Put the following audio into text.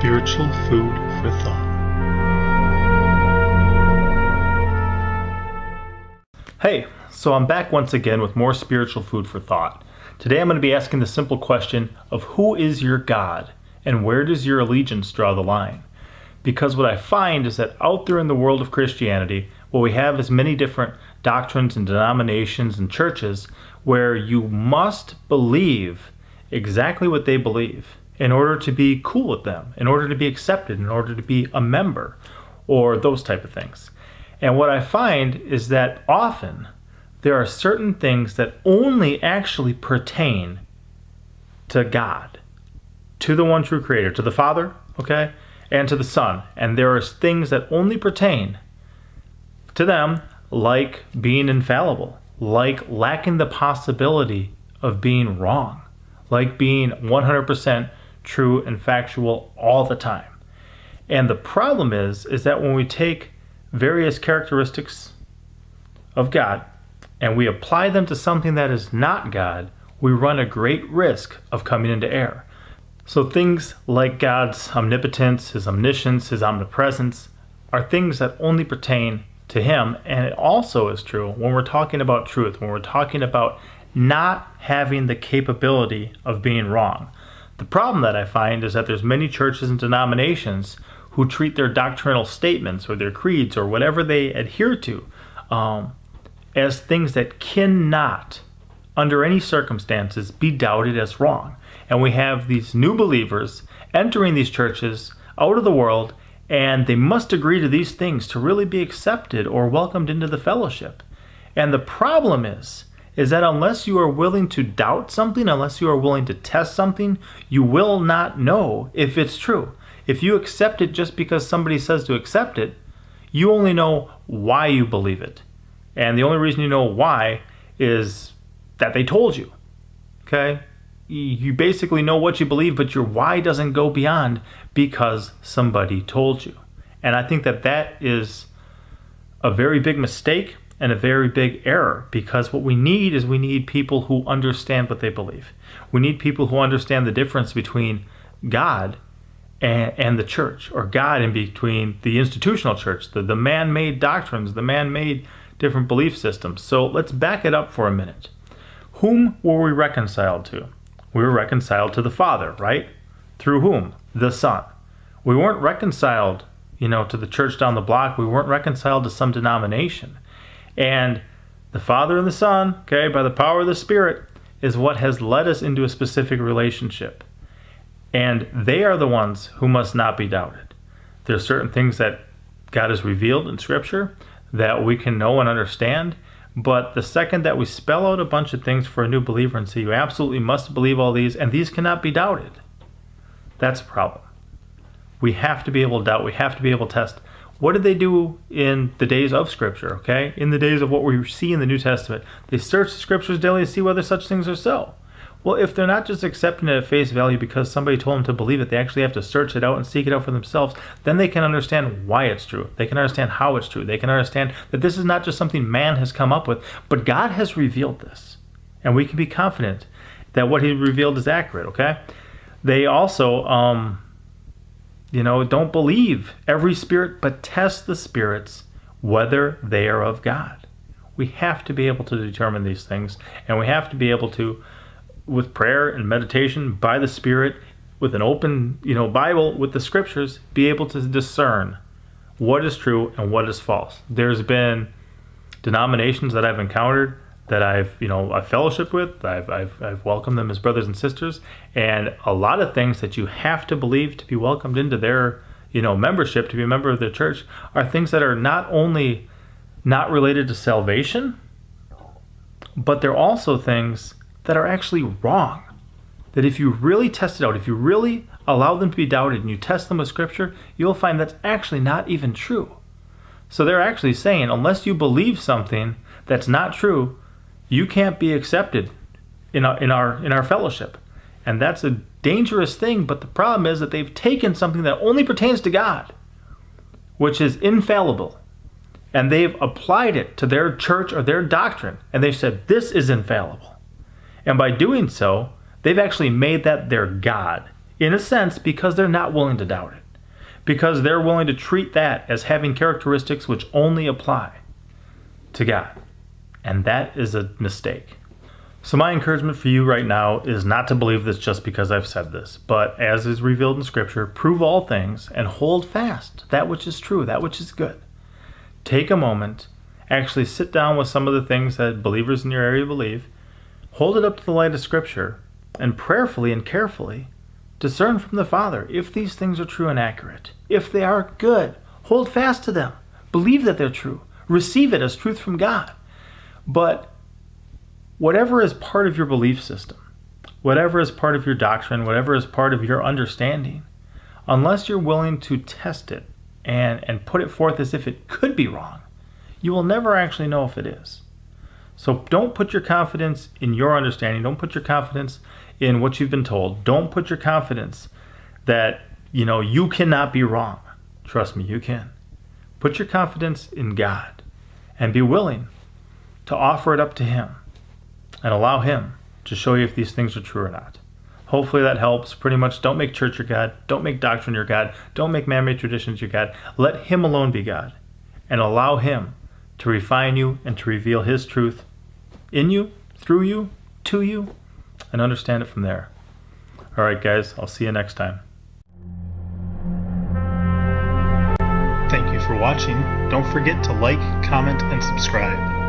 Spiritual food for thought. Hey, so I'm back once again with more spiritual food for thought. Today I'm going to be asking the simple question of who is your God and where does your allegiance draw the line? Because what I find is that out there in the world of Christianity, what we have is many different doctrines and denominations and churches where you must believe exactly what they believe in order to be cool with them, in order to be accepted, in order to be a member, or those type of things. And what I find is that often there are certain things that only actually pertain to God, to the one true creator, to the Father, okay, and to the Son. And there are things that only pertain to them, like being infallible, like lacking the possibility of being wrong, like being 100% true and factual all the time. And the problem is that when we take various characteristics of God and we apply them to something that is not God, we run a great risk of coming into error. So things like God's omnipotence, his omniscience, his omnipresence are things that only pertain to him. And it also is true when we're talking about truth, when we're talking about not having the capability of being wrong. The problem that I find is that there's many churches and denominations who treat their doctrinal statements or their creeds or whatever they adhere to as things that cannot, under any circumstances, be doubted as wrong. And we have these new believers entering these churches out of the world, and they must agree to these things to really be accepted or welcomed into the fellowship. And the problem is that unless you are willing to doubt something, unless you are willing to test something, you will not know if it's true. If you accept it just because somebody says to accept it, you only know why you believe it. And the only reason you know why is that they told you. Okay? You basically know what you believe, but your why doesn't go beyond because somebody told you. And I think that that is a very big mistake and a very big error, because what we need people who understand what they believe. We need people who understand the difference between God and the church, or God in between the institutional church, the man-made doctrines, the man-made different belief systems. So let's back it up for a minute. Whom were we reconciled to? We were reconciled to the Father, right? Through whom? The Son. We weren't reconciled, to the church down the block. We weren't reconciled to some denomination. And the Father and the Son, okay, by the power of the Spirit, is what has led us into a specific relationship. And they are the ones who must not be doubted. There are certain things that God has revealed in Scripture that we can know and understand, but the second that we spell out a bunch of things for a new believer and say, you absolutely must believe all these, and these cannot be doubted, that's a problem. We have to be able to doubt. We have to be able to test. What did they do in the days of Scripture, okay? In the days of what we see in the New Testament, they searched the Scriptures daily to see whether such things are so. Well, if they're not just accepting it at face value because somebody told them to believe it, they actually have to search it out and seek it out for themselves, then they can understand why it's true. They can understand how it's true. They can understand that this is not just something man has come up with, but God has revealed this. And we can be confident that what he revealed is accurate, okay? They also, don't believe every spirit, but test the spirits whether they are of God. We have to be able to determine these things, and we have to be able to, with prayer and meditation, by the Spirit, with an open, Bible, with the Scriptures, be able to discern what is true and what is false. There's been denominations that I've encountered that I've fellowshiped with. I've welcomed them as brothers and sisters, and a lot of things that you have to believe to be welcomed into their, membership, to be a member of their church, are things that are not only not related to salvation, but they're also things that are actually wrong. That if you really test it out, if you really allow them to be doubted and you test them with Scripture, you'll find that's actually not even true. So they're actually saying, unless you believe something that's not true, you can't be accepted in our fellowship. And that's a dangerous thing, but the problem is that they've taken something that only pertains to God, which is infallible, and they've applied it to their church or their doctrine, and they've said, this is infallible. And by doing so, they've actually made that their God. in a sense, because they're not willing to doubt it. Because they're willing to treat that as having characteristics which only apply to God. And that is a mistake. So my encouragement for you right now is not to believe this just because I've said this, but as is revealed in Scripture, prove all things and hold fast that which is true, that which is good. Take a moment, actually sit down with some of the things that believers in your area believe, hold it up to the light of Scripture, and prayerfully and carefully discern from the Father if these things are true and accurate. If they are good, hold fast to them. Believe that they're true. Receive it as truth from God. But whatever is part of your belief system, whatever is part of your doctrine, whatever is part of your understanding, unless you're willing to test it and put it forth as if it could be wrong, you will never actually know if it is. So don't put your confidence in your understanding. Don't put your confidence in what you've been told. Don't put your confidence that, you cannot be wrong. Trust me, you can. Put your confidence in God and be willing to offer it up to Him and allow Him to show you if these things are true or not. Hopefully that helps. Pretty much don't make church your God. Don't make doctrine your God. Don't make man-made traditions your God. Let Him alone be God and allow Him to refine you and to reveal His truth in you, through you, to you, and understand it from there. All right, guys, I'll see you next time. Thank you for watching. Don't forget to like, comment, and subscribe.